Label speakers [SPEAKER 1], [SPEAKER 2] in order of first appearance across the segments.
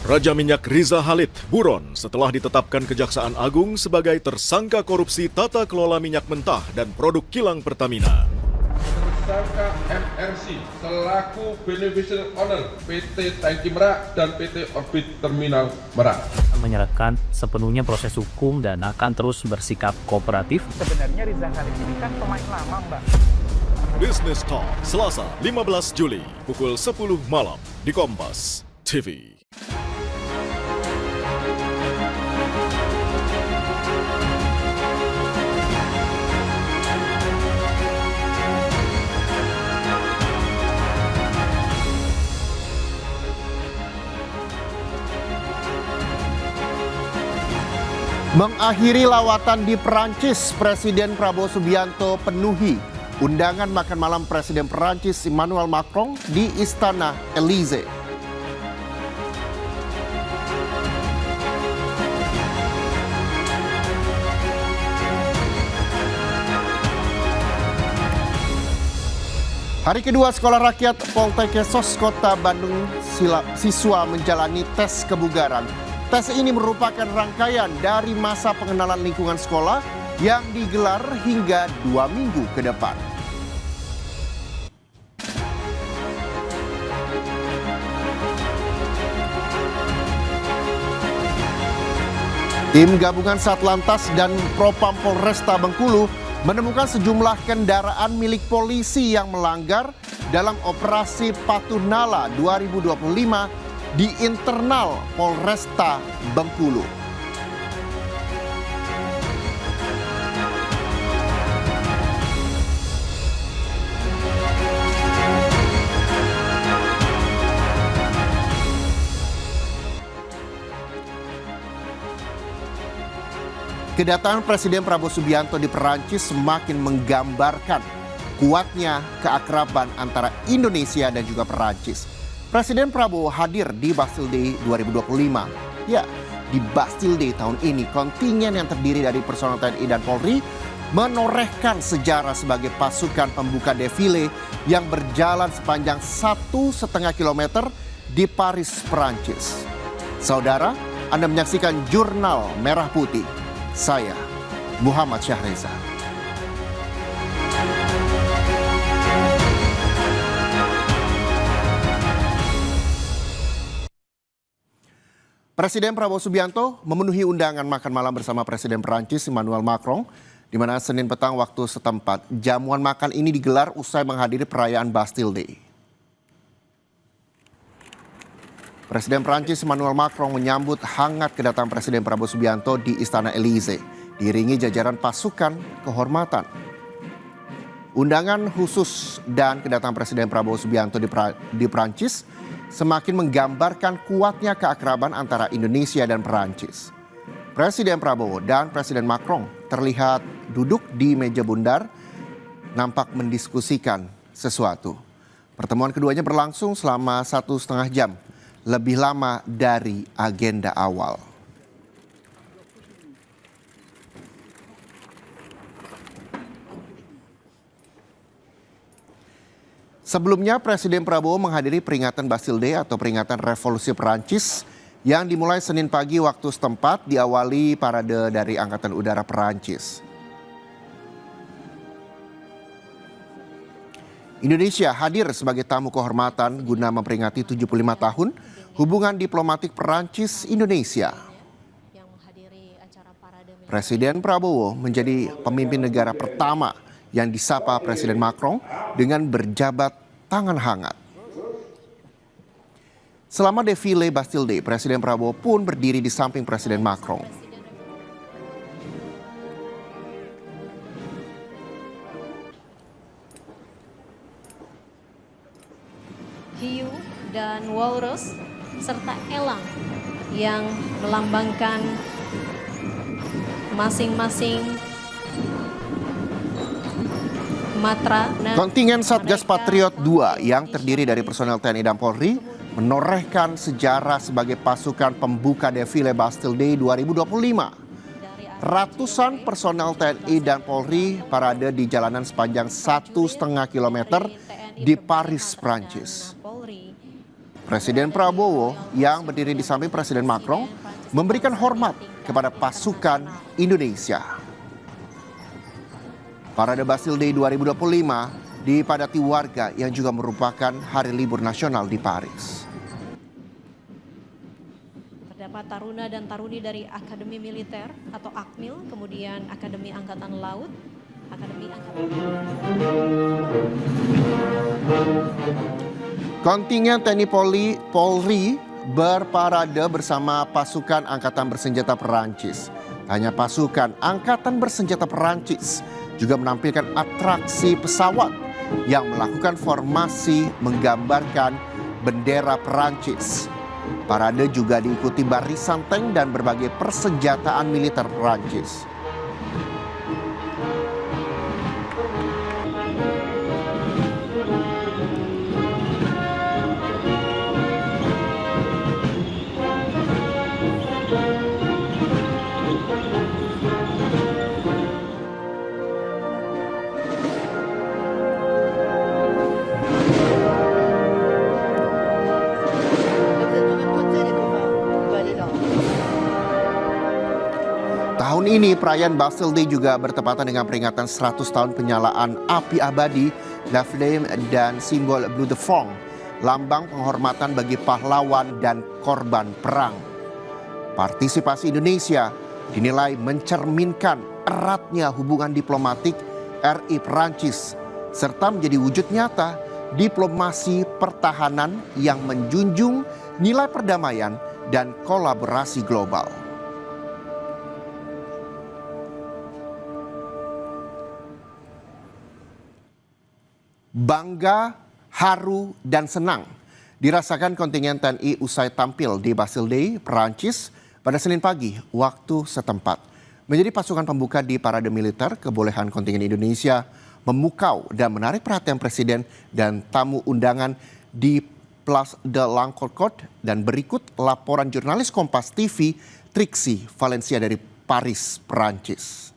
[SPEAKER 1] Raja Minyak Riza Khalid buron setelah ditetapkan Kejaksaan Agung sebagai tersangka korupsi tata kelola minyak mentah dan produk kilang Pertamina.
[SPEAKER 2] Tersangka MRC selaku beneficial owner PT Tangki Merak dan PT Orbit Terminal Merak
[SPEAKER 3] menyerahkan sepenuhnya proses hukum dan akan terus bersikap kooperatif.
[SPEAKER 4] Sebenarnya Riza Khalid ini kan pemain lama, Mbak.
[SPEAKER 1] Business Talk, Selasa 15 Juli pukul 10 malam di Kompas TV.
[SPEAKER 5] Mengakhiri lawatan di Perancis, Presiden Prabowo Subianto penuhi undangan makan malam Presiden Perancis Emmanuel Macron di Istana Elysee. Hari kedua Sekolah Rakyat Poltekkes Kota Bandung siswa menjalani tes kebugaran. Tes ini merupakan rangkaian dari masa pengenalan lingkungan sekolah yang digelar hingga 2 minggu ke depan. Tim gabungan Satlantas dan Propam Polresta Bengkulu menemukan sejumlah kendaraan milik polisi yang melanggar dalam operasi Patuh Nala 2025 di internal Polresta Bengkulu. Kedatangan Presiden Prabowo Subianto di Perancis semakin menggambarkan kuatnya keakraban antara Indonesia dan juga Perancis. Presiden Prabowo hadir di Bastille Day 2025. Ya, di Bastille Day tahun ini kontingen yang terdiri dari personel TNI dan Polri menorehkan sejarah sebagai pasukan pembuka defile yang berjalan sepanjang 1,5 kilometer di Paris, Perancis. Saudara, Anda menyaksikan Jurnal Merah Putih. Saya, Muhammad Syahreza. Presiden Prabowo Subianto memenuhi undangan makan malam bersama Presiden Perancis Emmanuel Macron, di mana Senin petang waktu setempat. Jamuan makan ini digelar usai menghadiri perayaan Bastille Day. Presiden Perancis Emmanuel Macron menyambut hangat kedatangan Presiden Prabowo Subianto di Istana Elysee, diiringi jajaran pasukan kehormatan. Undangan khusus dan kedatangan Presiden Prabowo Subianto di Perancis semakin menggambarkan kuatnya keakraban antara Indonesia dan Perancis. Presiden Prabowo dan Presiden Macron terlihat duduk di meja bundar, nampak mendiskusikan sesuatu. Pertemuan keduanya berlangsung selama 1,5 jam, lebih lama dari agenda awal. Sebelumnya Presiden Prabowo menghadiri peringatan Bastille Day atau peringatan Revolusi Perancis yang dimulai Senin pagi waktu setempat, diawali parade dari Angkatan Udara Perancis. Indonesia hadir sebagai tamu kehormatan guna memperingati 75 tahun hubungan diplomatik Perancis-Indonesia. Presiden Prabowo menjadi pemimpin negara pertama yang disapa Presiden Macron dengan berjabat tangan hangat. Selama defile Bastille Day, Presiden Prabowo pun berdiri di samping Presiden Macron.
[SPEAKER 6] Hiu dan walrus serta elang yang melambangkan masing-masing matra.
[SPEAKER 5] Kontingen Satgas Patriot 2 yang terdiri dari personel TNI dan Polri menorehkan sejarah sebagai pasukan pembuka defile Bastille Day 2025. Ratusan personel TNI dan Polri parade di jalanan sepanjang 1,5 kilometer di Paris, Prancis. Presiden Prabowo yang berdiri di samping Presiden Macron memberikan hormat kepada pasukan Indonesia. Parade Bastille Day 2025 dipadati warga yang juga merupakan hari libur nasional di Paris.
[SPEAKER 6] Terdapat taruna dan taruni dari Akademi Militer atau AKMIL, kemudian Akademi Angkatan Laut, Akademi Angkatan
[SPEAKER 5] Kontingen TNI Polri berparade bersama pasukan Angkatan Bersenjata Perancis. Tak hanya pasukan Angkatan Bersenjata Perancis juga menampilkan atraksi pesawat yang melakukan formasi menggambarkan bendera Perancis. Parade juga diikuti barisan tank dan berbagai persenjataan militer Perancis. Tahun ini perayaan Bastille Day juga bertepatan dengan peringatan 100 tahun penyalaan api abadi La Flamme dan simbol Bleu de Front, lambang penghormatan bagi pahlawan dan korban perang. Partisipasi Indonesia dinilai mencerminkan eratnya hubungan diplomatik RI Perancis serta menjadi wujud nyata diplomasi pertahanan yang menjunjung nilai perdamaian dan kolaborasi global. Bangga, haru, dan senang dirasakan kontingen TNI usai tampil di Bastille Day, Perancis pada Senin pagi waktu setempat. Menjadi pasukan pembuka di parade militer, kebolehan kontingen Indonesia memukau dan menarik perhatian Presiden dan tamu undangan di Place de la Concorde. Dan berikut laporan jurnalis Kompas TV Triksi Valencia dari Paris, Perancis.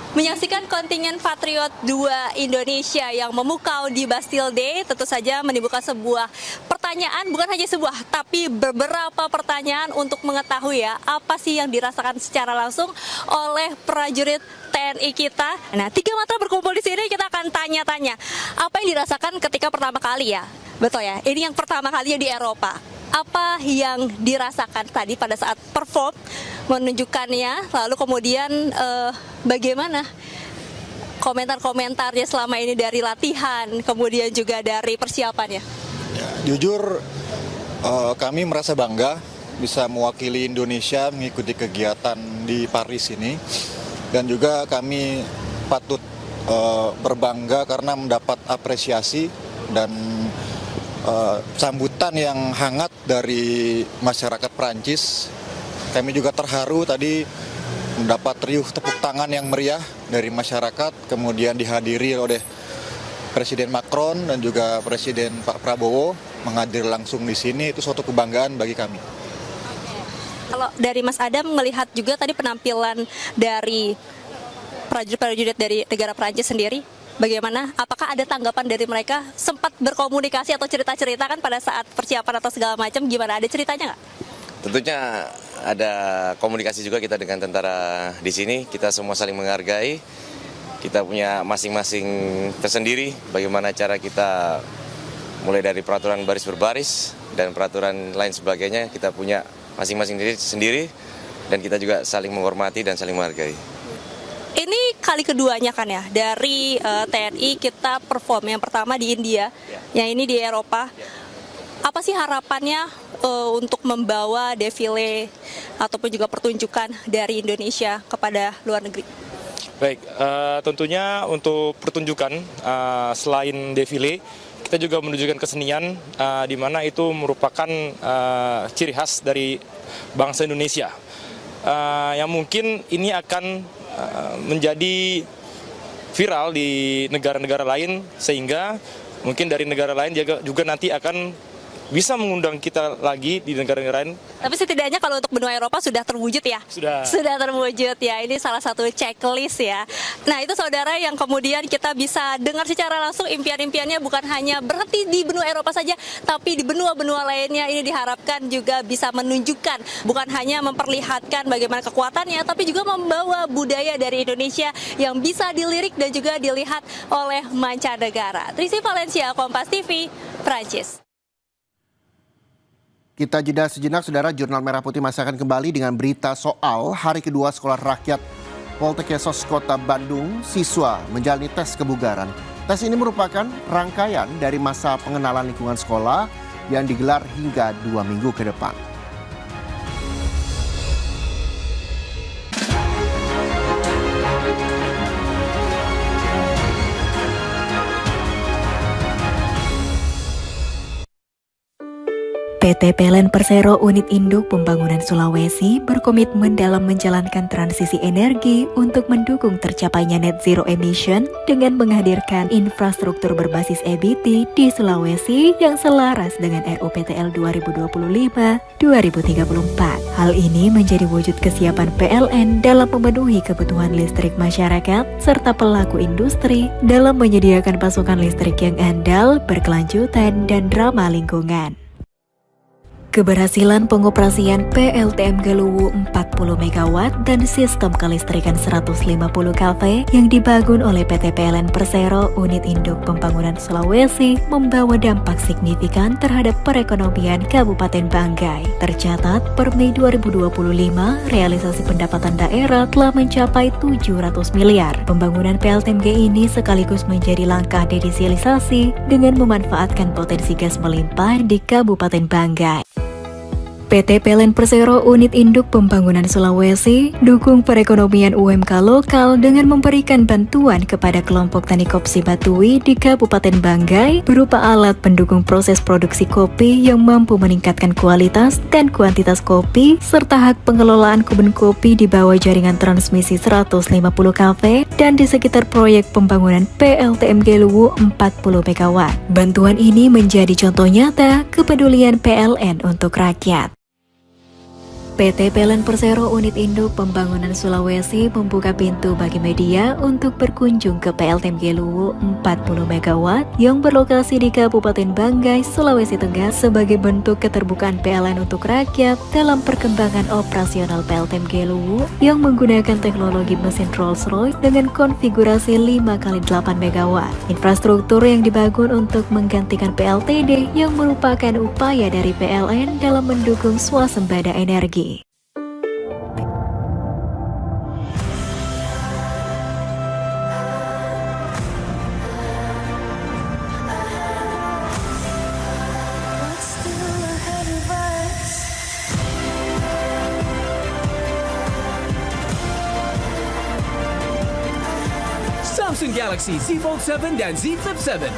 [SPEAKER 7] Menyaksikan kontingen Patriot 2 Indonesia yang memukau di Bastille Day tentu saja menimbulkan sebuah pertanyaan, bukan hanya sebuah, tapi beberapa pertanyaan untuk mengetahui ya apa sih yang dirasakan secara langsung oleh prajurit TNI kita. Nah, 3 mata berkumpul di sini, kita akan tanya-tanya apa yang dirasakan ketika pertama kali ya. Betul ya, ini yang pertama kalinya di Eropa. Apa yang dirasakan tadi pada saat perform menunjukkannya, lalu kemudian bagaimana komentar-komentarnya selama ini dari latihan, kemudian juga dari persiapannya?
[SPEAKER 8] Ya, jujur kami merasa bangga bisa mewakili Indonesia mengikuti kegiatan di Paris ini, dan juga kami patut berbangga karena mendapat apresiasi dan sambutan yang hangat dari masyarakat Prancis. Kami juga terharu tadi mendapat riuh tepuk tangan yang meriah dari masyarakat, kemudian dihadiri oleh Presiden Macron dan juga Presiden Pak Prabowo menghadir langsung di sini. Itu suatu kebanggaan bagi kami.
[SPEAKER 7] Kalau dari Mas Adam melihat juga tadi penampilan dari prajurit-prajurit dari negara Prancis sendiri, bagaimana? Apakah ada tanggapan dari mereka? Sempat berkomunikasi atau cerita-cerita kan pada saat persiapan atau segala macam, gimana? Ada ceritanya nggak?
[SPEAKER 9] Tentunya ada komunikasi juga kita dengan tentara di sini. Kita semua saling menghargai. Kita punya masing-masing tersendiri bagaimana cara kita mulai dari peraturan baris berbaris dan peraturan lain sebagainya. Kita punya masing-masing sendiri dan kita juga saling menghormati dan saling menghargai.
[SPEAKER 7] Ini kali keduanya kan ya, dari TNI kita perform. Yang pertama di India, yang ini di Eropa. Apa sih harapannya untuk membawa defile ataupun juga pertunjukan dari Indonesia kepada luar negeri?
[SPEAKER 10] Baik, tentunya untuk pertunjukan selain defile, kita juga menunjukkan kesenian di mana itu merupakan ciri khas dari bangsa Indonesia. Yang mungkin ini akan menjadi viral di negara-negara lain, sehingga mungkin dari negara lain juga nanti akan bisa mengundang kita lagi di negara-negara lain.
[SPEAKER 7] Tapi setidaknya kalau untuk benua Eropa sudah terwujud ya? Sudah terwujud ya, ini salah satu checklist ya. Nah itu saudara yang kemudian kita bisa dengar secara langsung impian-impiannya bukan hanya berhenti di benua Eropa saja, tapi di benua-benua lainnya ini diharapkan juga bisa menunjukkan, bukan hanya memperlihatkan bagaimana kekuatannya, tapi juga membawa budaya dari Indonesia yang bisa dilirik dan juga dilihat oleh mancanegara. Trisi Valencia, Kompas TV, Prancis.
[SPEAKER 5] Kita jeda sejenak, saudara. Jurnal Merah Putih masih akan kembali dengan berita soal hari kedua Sekolah Rakyat Poltekkes Kota Bandung. Siswa menjalani tes kebugaran. Tes ini merupakan rangkaian dari masa pengenalan lingkungan sekolah yang digelar hingga 2 minggu ke depan.
[SPEAKER 11] PT PLN Persero Unit Induk Pembangunan Sulawesi berkomitmen dalam menjalankan transisi energi untuk mendukung tercapainya net zero emission dengan menghadirkan infrastruktur berbasis EBT di Sulawesi yang selaras dengan RUPTL 2025-2034. Hal ini menjadi wujud kesiapan PLN dalam memenuhi kebutuhan listrik masyarakat serta pelaku industri dalam menyediakan pasokan listrik yang andal, berkelanjutan, dan ramah lingkungan. Keberhasilan pengoperasian PLTM Galuwu 40 MW dan sistem kelistrikan 150 kV yang dibangun oleh PT PLN Persero Unit Induk Pembangunan Sulawesi membawa dampak signifikan terhadap perekonomian Kabupaten Banggai. Tercatat per Mei 2025, realisasi pendapatan daerah telah mencapai 700 miliar. Pembangunan PLTMG ini sekaligus menjadi langkah dedesilisasi dengan memanfaatkan potensi gas melimpah di Kabupaten Banggai. PT PLN Persero Unit Induk Pembangunan Sulawesi dukung perekonomian UMK lokal dengan memberikan bantuan kepada kelompok tani Kopsi Batui di Kabupaten Banggai berupa alat pendukung proses produksi kopi yang mampu meningkatkan kualitas dan kuantitas kopi serta hak pengelolaan kebun kopi di bawah jaringan transmisi 150 kV dan di sekitar proyek pembangunan PLTM Galuwu 40 MW. Bantuan ini menjadi contoh nyata kepedulian PLN untuk rakyat. PT PLN Persero Unit Induk Pembangunan Sulawesi membuka pintu bagi media untuk berkunjung ke PLTM Galuwu 40 MW yang berlokasi di Kabupaten Banggai, Sulawesi Tengah sebagai bentuk keterbukaan PLN untuk rakyat dalam perkembangan operasional PLTM Galuwu yang menggunakan teknologi mesin Rolls-Royce dengan konfigurasi 5x8 MW. Infrastruktur yang dibangun untuk menggantikan PLTD yang merupakan upaya dari PLN dalam mendukung swasembada energi.
[SPEAKER 12] Samsung Galaxy Z Fold 7 dan Z Flip 7